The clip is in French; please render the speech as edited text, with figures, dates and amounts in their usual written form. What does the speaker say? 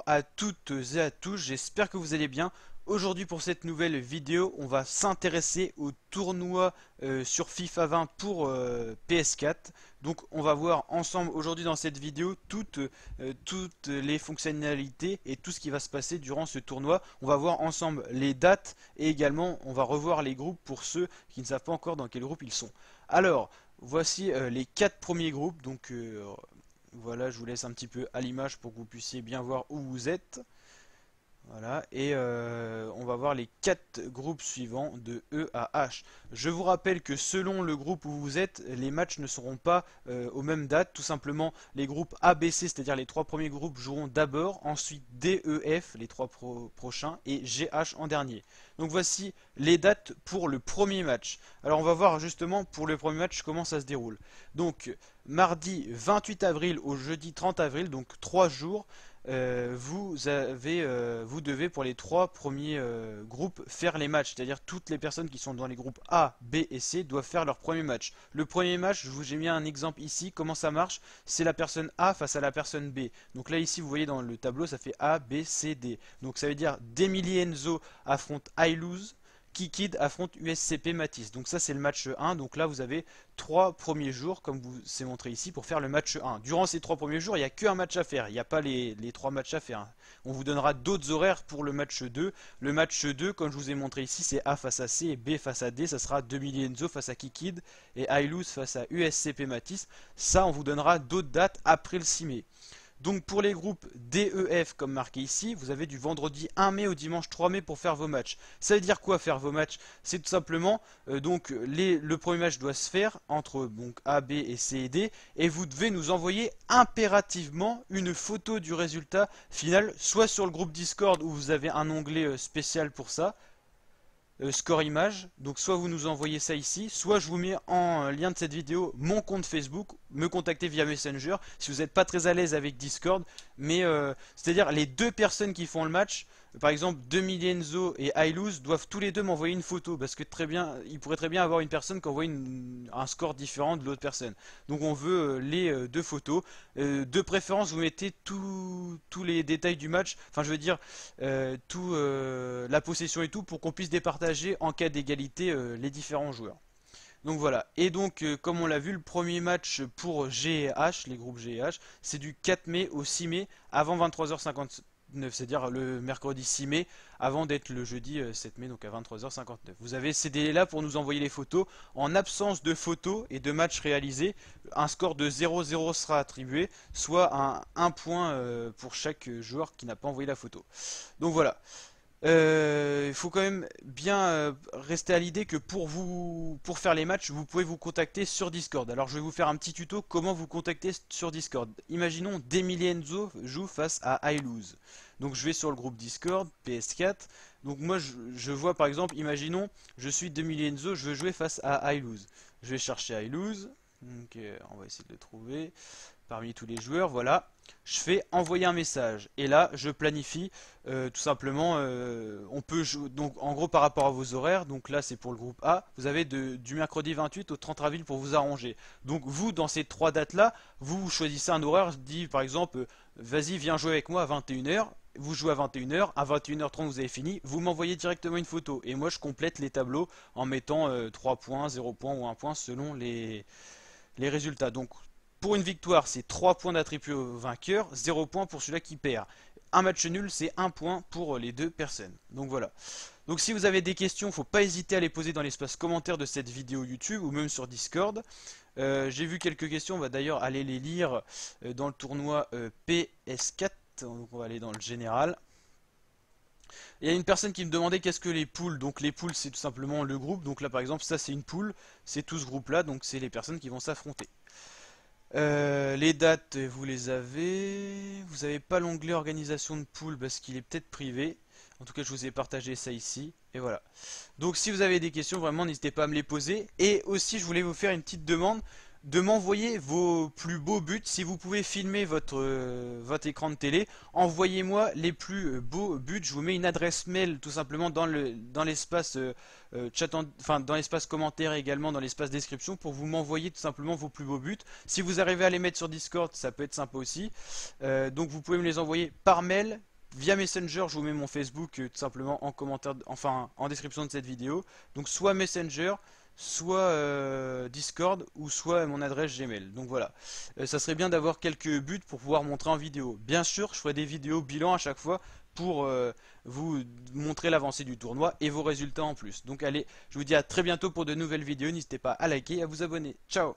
à toutes et à tous, j'espère que vous allez bien. Aujourd'hui pour cette nouvelle vidéo, on va s'intéresser au tournoi sur FIFA 20 pour PS4. Donc on va voir ensemble aujourd'hui dans cette vidéo toutes les fonctionnalités et tout ce qui va se passer durant ce tournoi. On va voir ensemble les dates et également on va revoir les groupes pour ceux qui ne savent pas encore dans quel groupe ils sont. Alors, voici les 4 premiers groupes. Donc voilà, je vous laisse un petit peu à l'image pour que vous puissiez bien voir où vous êtes. Voilà, et on va voir les 4 groupes suivants de E à H. Je vous rappelle que selon le groupe où vous êtes, les matchs ne seront pas aux mêmes dates. Tout simplement, les groupes A, B, C, c'est-à-dire les 3 premiers groupes joueront d'abord, ensuite D, E, F, les 3 prochains, et G, H en dernier. Donc voici les dates pour le premier match. Alors on va voir justement pour le premier match comment ça se déroule. Donc mardi 28 avril au jeudi 30 avril, donc 3 jours. Vous devez pour les 3 premiers groupes faire les matchs, c'est-à-dire toutes les personnes qui sont dans les groupes A, B et C doivent faire leur premier match. Le premier match, j'ai mis un exemple ici, comment ça marche, c'est la personne A face à la personne B. Donc là ici vous voyez dans le tableau ça fait A, B, C, D. Donc ça veut dire Demilie Enzo affronte Ailouz, Kikid affronte USCP Matisse. Donc ça c'est le match 1. Donc là vous avez 3 premiers jours comme vous c'est montré ici pour faire le match 1. Durant ces 3 premiers jours il n'y a qu'un match à faire. Il n'y a pas les 3 matchs à faire. On vous donnera d'autres horaires pour le match 2. Le match 2 comme je vous ai montré ici c'est A face à C et B face à D. Ça sera Demilie Enzo face à Kikid et Ailouz face à USCP Matisse. Ça on vous donnera d'autres dates après le 6 mai. Donc pour les groupes DEF comme marqué ici, vous avez du vendredi 1 mai au dimanche 3 mai pour faire vos matchs. Ça veut dire quoi faire vos matchs? C'est tout simplement, le premier match doit se faire entre donc, A, B et C et D, et vous devez nous envoyer impérativement une photo du résultat final, soit sur le groupe Discord où vous avez un onglet spécial pour ça, score image. Donc soit vous nous envoyez ça ici, soit je vous mets en lien de cette vidéo mon compte Facebook, me contacter via Messenger si vous n'êtes pas très à l'aise avec Discord. Mais c'est-à-dire les deux personnes qui font le match, par exemple Demilie Enzo et Ailouz doivent tous les deux m'envoyer une photo parce que très bien, il pourrait très bien avoir une personne qui envoie un score différent de l'autre personne. Donc on veut les deux photos. De préférence vous mettez tous les détails du match, enfin je veux dire la possession et tout pour qu'on puisse départager en cas d'égalité les différents joueurs. Donc voilà, et donc comme on l'a vu, le premier match pour G et H, les groupes G et H, c'est du 4 mai au 6 mai avant 23h59, c'est-à-dire le mercredi 6 mai avant d'être le jeudi 7 mai, donc à 23h59. Vous avez ces délais-là pour nous envoyer les photos. En absence de photos et de matchs réalisés, un score de 0-0 sera attribué, soit un point pour chaque joueur qui n'a pas envoyé la photo. Donc voilà. Il faut quand même bien rester à l'idée que pour faire les matchs, vous pouvez vous contacter sur Discord. Alors je vais vous faire un petit tuto comment vous contacter sur Discord. Imaginons Demilie Enzo joue face à Ailouz. Donc je vais sur le groupe Discord PS4. Donc moi je vois par exemple, imaginons je suis Demilie Enzo, je veux jouer face à Ailouz. Je vais chercher Ailouz. Donc on va essayer de le trouver parmi tous les joueurs, voilà. Je fais envoyer un message et là je planifie tout simplement on peut jouer, donc en gros par rapport à vos horaires, donc là c'est pour le groupe A, vous avez du mercredi 28 au 30 avril pour vous arranger. Donc vous dans ces 3 dates là, vous choisissez un horaire, dit par exemple vas-y viens jouer avec moi à 21h. Vous jouez à 21h, à 21h30 vous avez fini, vous m'envoyez directement une photo et moi je complète les tableaux en mettant 3 points, 0 points ou 1 point selon les résultats. Donc pour une victoire, c'est 3 points d'attribué au vainqueur, 0 points pour celui-là qui perd. Un match nul, c'est 1 point pour les deux personnes. Donc voilà. Donc si vous avez des questions, il ne faut pas hésiter à les poser dans l'espace commentaire de cette vidéo YouTube ou même sur Discord. J'ai vu quelques questions, on va d'ailleurs aller les lire dans le tournoi PS4. Donc on va aller dans le général. Il y a une personne qui me demandait qu'est-ce que les poules. Donc les poules c'est tout simplement le groupe. Donc là par exemple ça c'est une poule, c'est tout ce groupe là, donc c'est les personnes qui vont s'affronter. Les dates, vous les avez. Vous n'avez pas l'onglet organisation de pool parce qu'il est peut-être privé. En tout cas, je vous ai partagé ça ici. Et voilà. Donc, si vous avez des questions, vraiment, n'hésitez pas à me les poser. Et aussi, je voulais vous faire une petite demande de m'envoyer vos plus beaux buts. Si vous pouvez filmer votre écran de télé, envoyez-moi les plus beaux buts. Je vous mets une adresse mail tout simplement dans l'espace enfin dans l'espace commentaire et également dans l'espace description pour vous m'envoyer tout simplement vos plus beaux buts. Si vous arrivez à les mettre sur Discord, ça peut être sympa aussi. Donc vous pouvez me les envoyer par mail via Messenger, je vous mets mon Facebook tout simplement en commentaire, enfin en description de cette vidéo. Donc soit Messenger, soit Discord, ou soit mon adresse Gmail. Donc voilà. Ça serait bien d'avoir quelques buts pour pouvoir montrer en vidéo. Bien sûr, je ferai des vidéos bilan à chaque fois pour vous montrer l'avancée du tournoi et vos résultats en plus. Donc allez, je vous dis à très bientôt pour de nouvelles vidéos. N'hésitez pas à liker et à vous abonner. Ciao!